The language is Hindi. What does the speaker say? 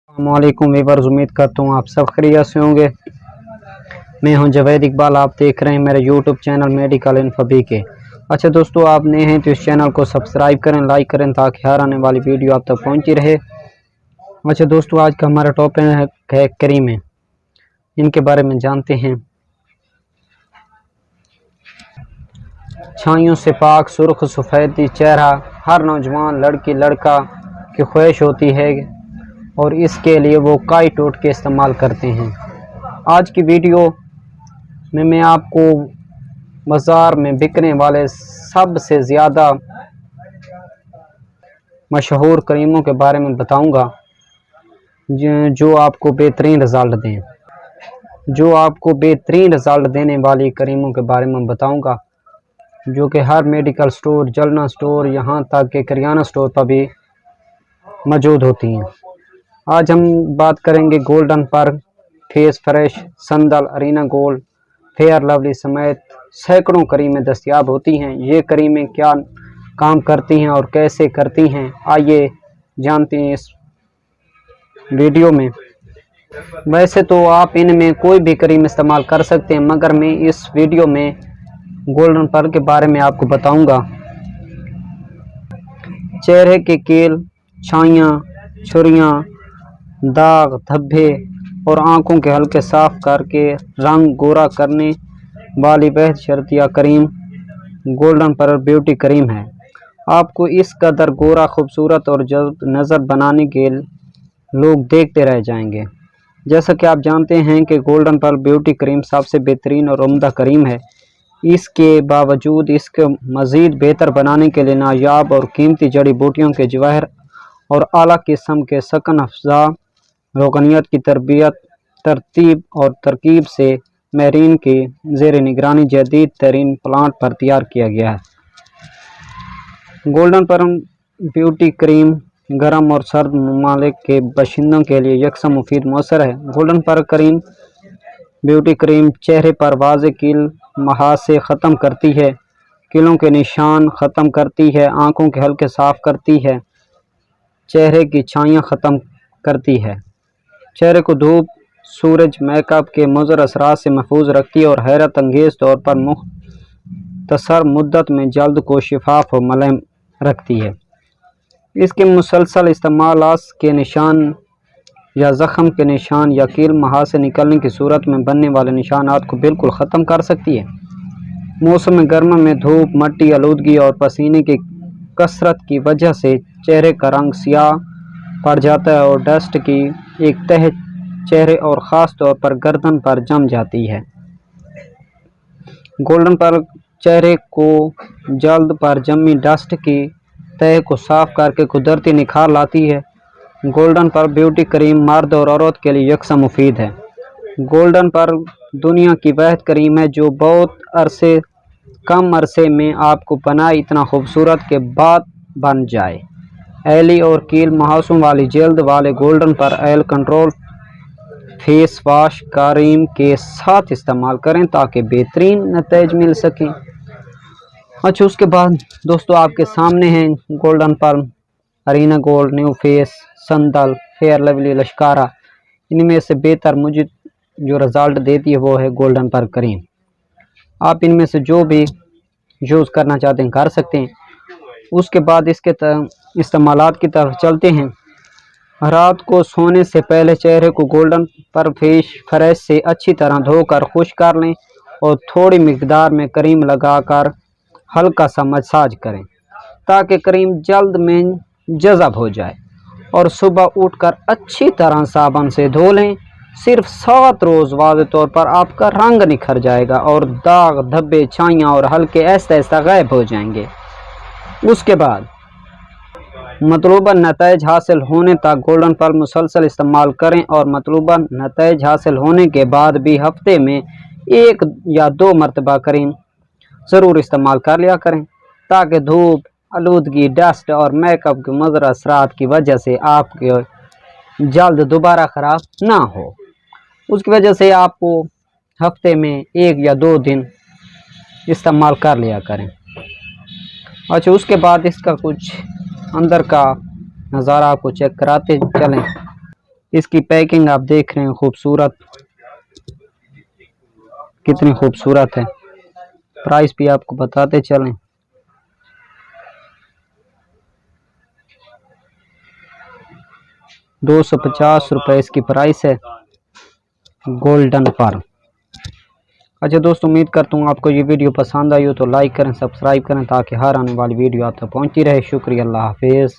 अस्सलामुअलैकुम वीवर्स, उम्मीद करता हूँ आप सब खैरियत से होंगे। मैं हूं जवेद इकबाल, आप देख रहे हैं मेरे यूट्यूब चैनल मेडिकल इन्फो के। अच्छा दोस्तों, आप नए हैं तो इस चैनल को सब्सक्राइब करें, लाइक करें ताकि हर आने वाली वीडियो आप तक पहुंची रहे। अच्छा दोस्तों, आज का हमारा टॉपिक है क्रीमें। इनके बारे में जानते हैं। छाइयों से पाक सुर्ख सफ़ेदी चेहरा हर नौजवान लड़की लड़का की ख्वाहिश होती है और इसके लिए वो काई टोटके इस्तेमाल करते हैं। आज की वीडियो में मैं आपको बाज़ार में बिकने वाले सबसे ज़्यादा मशहूर क्रीमों के बारे में बताऊंगा जो आपको बेहतरीन रिज़ल्ट दें। देने वाली क्रीमों के बारे में बताऊंगा जो कि हर मेडिकल स्टोर, जनरल स्टोर, यहाँ तक कि किराना स्टोर पर भी मौजूद होती हैं। आज हम बात करेंगे गोल्डन पर्ल, फेस फ्रेश, संदल, अरीना गोल्ड, फेयर लवली समेत सैकड़ों क्रीमें दस्तयाब होती हैं। ये क्रीमें क्या काम करती हैं और कैसे करती हैं, आइए जानते हैं इस वीडियो में। वैसे तो आप इनमें कोई भी क्रीम इस्तेमाल कर सकते हैं, मगर मैं इस वीडियो में गोल्डन पर्ल के बारे में आपको बताऊंगा। चेहरे के कील, छाइयाँ, छुरियाँ, दाग धब्बे और आंखों के हल्के साफ करके रंग गोरा करने वाली बेहद शर्तिया cream golden pearl beauty cream है। आपको इस कदर गोरा, खूबसूरत और जल्द नज़र बनाने के लोग देखते रह जाएंगे। जैसा कि आप जानते हैं कि गोल्डन पर्ल ब्यूटी क्रीम सबसे बेहतरीन और उम्दा क्रीम है। इसके बावजूद इसके मज़ीद बेहतर बनाने के लिए नायाब और कीमती जड़ी बूटियों के जवाहर और आला किस्म के सकन अफजा रोगनियत की तरतीब और तरकीब से महरीन की ज़ेर निगरानी जदीद तरीन प्लांट पर तैयार किया गया है। गोल्डन पर्ल ब्यूटी क्रीम गर्म और सर्द ममालिक के बाशिंदों के लिए यकसा मुफीद मौसर है। Golden Pearl cream beauty cream चेहरे पर वाज़े कील महासे ख़त्म करती है, कीलों के निशान ख़त्म करती है, आँखों के हल्के साफ़ करती है, चेहरे की छाइयाँ ख़त्म करती है, चेहरे को धूप, सूरज, मेकअप के मुज़र असरात से महफूज रखती है और हैरत अंगेज़ तौर पर मुख्तसर मुद्दत में जल्द को शिफाफ और मुलायम रखती है। इसके मुसलसल इस्तेमाल के निशान या ज़ख़म के निशान या कील महासे निकलने की सूरत में बनने वाले निशानात को बिल्कुल ख़त्म कर सकती है। मौसम गर्मा में धूप, मट्टी, आलूदगी और पसीने की कसरत की वजह से चेहरे का रंग सियाह पड़ जाता है और डस्ट की एक तह चेहरे और ख़ास तौर पर गर्दन पर जम जाती है। गोल्डन पर्ल चेहरे को जल्द पर जमी डस्ट की तह को साफ करके कुदरती निखार लाती है। गोल्डन पर्ल ब्यूटी क्रीम मर्द और औरत के लिए यकसा मुफीद है। गोल्डन पर्ल दुनिया की वहद क्रीम है जो बहुत कम अरसे में आपको बनाए इतना खूबसूरत के बाद बन जाए। एली और कील महासों वाली जल्द वाले Golden Pearl oil control face wash cream के साथ इस्तेमाल करें ताकि बेहतरीन नतीजे मिल सकें। अच्छा, उसके बाद दोस्तों आपके सामने हैं गोल्डन पर्ल, अरीना गोल्ड, न्यू फेस, संदल, फेयर लवली, लश्कारा। इनमें से बेहतर मुझे जो रिज़ल्ट देती है वो है गोल्डन पर्ल क्रीम। आप इनमें से जो भी यूज़ करना चाहते हैं कर सकते हैं। उसके बाद इसके इस्तेमालात की तरफ चलते हैं। रात को सोने से पहले चेहरे को गोल्डन पर्ल फेस फ्रेश से अच्छी तरह धोकर खुश कर लें और थोड़ी मिकदार में क्रीम लगाकर हल्का सा मसाज करें ताकि क्रीम जल्द में जज़ब हो जाए और सुबह उठकर अच्छी तरह साबुन से धो लें। सिर्फ 7 रोज़ वाज़े तौर पर आपका रंग निखर जाएगा और दाग धब्बे, छाइयाँ और हल्के ऐसा गायब हो जाएंगे। उसके बाद मतलूबा नतीज हासिल होने तक गोल्डन पर्ल मुसलसल इस्तेमाल करें और मतलूबा नतीज हासिल होने के बाद भी हफ्ते में 1 या 2 मरतबा क्रीम ज़रूर इस्तेमाल कर लिया करें ताकि धूप, आलूदगी, डस्ट और मेकअप के मुज़र असरात की वजह से आपके जल्द दोबारा ख़राब ना हो। उसकी वजह से आपको हफ्ते में 1 या 2 दिन इस्तेमाल कर लिया करें। अच्छा, उसके बाद इसका कुछ अंदर का नज़ारा आपको चेक कराते चलें। इसकी पैकिंग आप देख रहे हैं, खूबसूरत, कितनी खूबसूरत है। प्राइस भी आपको बताते चलें, 250 रुपये इसकी प्राइस है गोल्डन पर। अच्छा दोस्तों, उम्मीद करता हूँ आपको ये वीडियो पसंद आई हो तो लाइक करें, सब्सक्राइब करें ताकि हर आने वाली वीडियो आप तक पहुँचती रहे। शुक्रिया, अल्लाह हाफिज़।